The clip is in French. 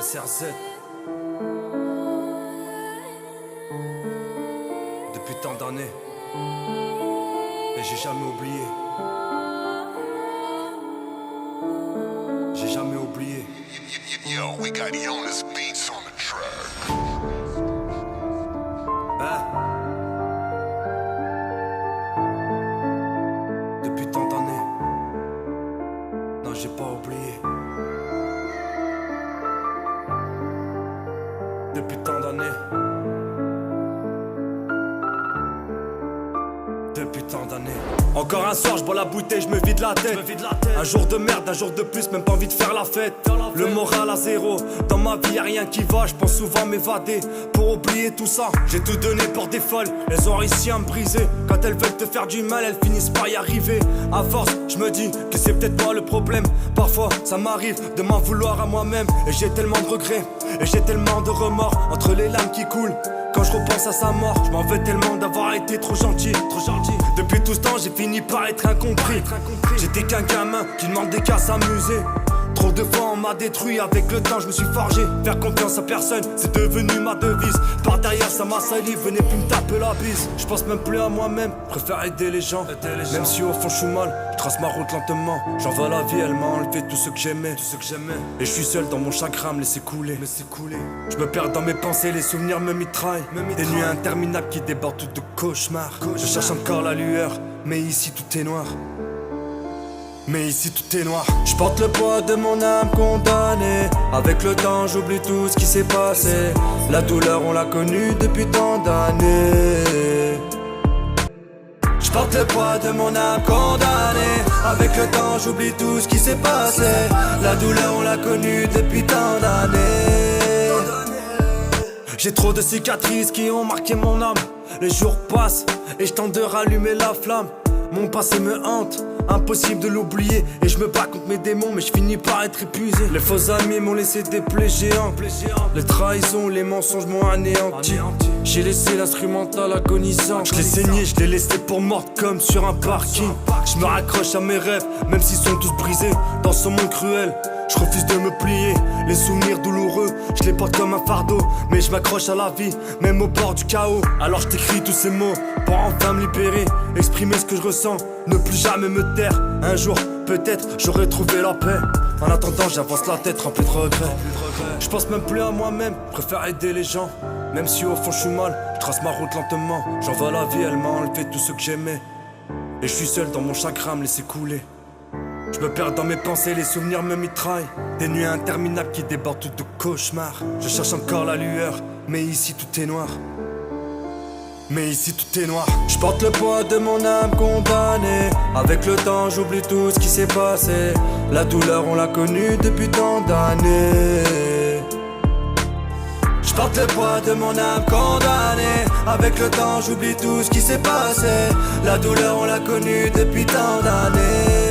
CRZ. Depuis tant d'années, et j'ai jamais oublié. J'ai jamais oublié. Yo, we got Jonas Beats on the track. Depuis tant d'années, non, j'ai pas oublié. Depuis tant d'années. Depuis tant d'années. Encore un soir, je bois la bouteille, je me vide la tête. Un jour de merde, un jour de plus, même pas envie de faire la fête. Le moral à zéro, dans ma vie y'a rien qui va. Je pense souvent m'évader pour oublier tout ça. J'ai tout donné pour des folles, elles ont réussi à me briser. Quand elles veulent te faire du mal, elles finissent par y arriver. À force, je me dis que c'est peut-être moi le problème. Parfois, ça m'arrive de m'en vouloir à moi-même. Et j'ai tellement de regrets, et j'ai tellement de remords entre les larmes qui coulent. Quand je repense à sa mort, je m'en veux tellement d'avoir été trop gentil. Depuis tout ce temps, j'ai fini par être incompris. J'étais qu'un gamin qui demandait qu'à s'amuser. Trop de fois on m'a détruit, avec le temps je me suis forgé. Faire confiance à personne, c'est devenu ma devise. Par derrière ça m'a sali, venez plus me taper la bise. Je pense même plus à moi-même, préfère aider les gens. Même si au fond je suis mal, je trace ma route lentement. J'en veux la vie, elle m'a enlevé tout ce que j'aimais. Et je suis seul dans mon chagrin, me laisser couler. Je me perds dans mes pensées, les souvenirs me mitraillent. Des nuits interminables qui débordent toutes de cauchemars. Je cherche encore la lueur, mais ici tout est noir. Je porte le poids de mon âme condamnée. Avec le temps j'oublie tout ce qui s'est passé. La douleur on l'a connue depuis tant d'années. Je porte le poids de mon âme condamnée. Avec le temps j'oublie tout ce qui s'est passé. La douleur on l'a connue depuis tant d'années. J'ai trop de cicatrices qui ont marqué mon âme. Les jours passent et je tente de rallumer la flamme. Mon passé me hante, impossible de l'oublier. Et je me bats contre mes démons, mais je finis par être épuisé. Les faux amis m'ont laissé des plaies géantes. Les trahisons, les mensonges m'ont anéanti. J'ai laissé l'instrumental agonisant. Je l'ai saigné, je l'ai laissé pour morte comme sur un parking. Je me raccroche à mes rêves, même s'ils sont tous brisés. Dans ce monde cruel, je refuse de me plier. Les souvenirs douloureux, je les porte comme un fardeau. Mais je m'accroche à la vie, même au bord du chaos. Alors je t'écris tous ces mots pour enfin me libérer. Exprimer ce que je ressens, ne plus jamais me taire. Un jour, peut-être, j'aurai trouvé la paix. En attendant, j'avance la tête remplie de regrets. Je pense même plus à moi-même, préfère aider les gens. Même si au fond je suis mal, je trace ma route lentement. J'en veux la vie, elle m'a enlevé tout ce que j'aimais. Et je suis seul dans mon chagrin, me laisser couler. Je me perds dans mes pensées, les souvenirs me mitraillent. Des nuits interminables qui débordent toutes de cauchemars. Je cherche encore la lueur, mais ici tout est noir. Je porte le poids de mon âme condamnée. Avec le temps j'oublie tout ce qui s'est passé. La douleur on l'a connue depuis tant d'années. Je porte le poids de mon âme condamnée. Avec le temps j'oublie tout ce qui s'est passé. La douleur on l'a connue depuis tant d'années.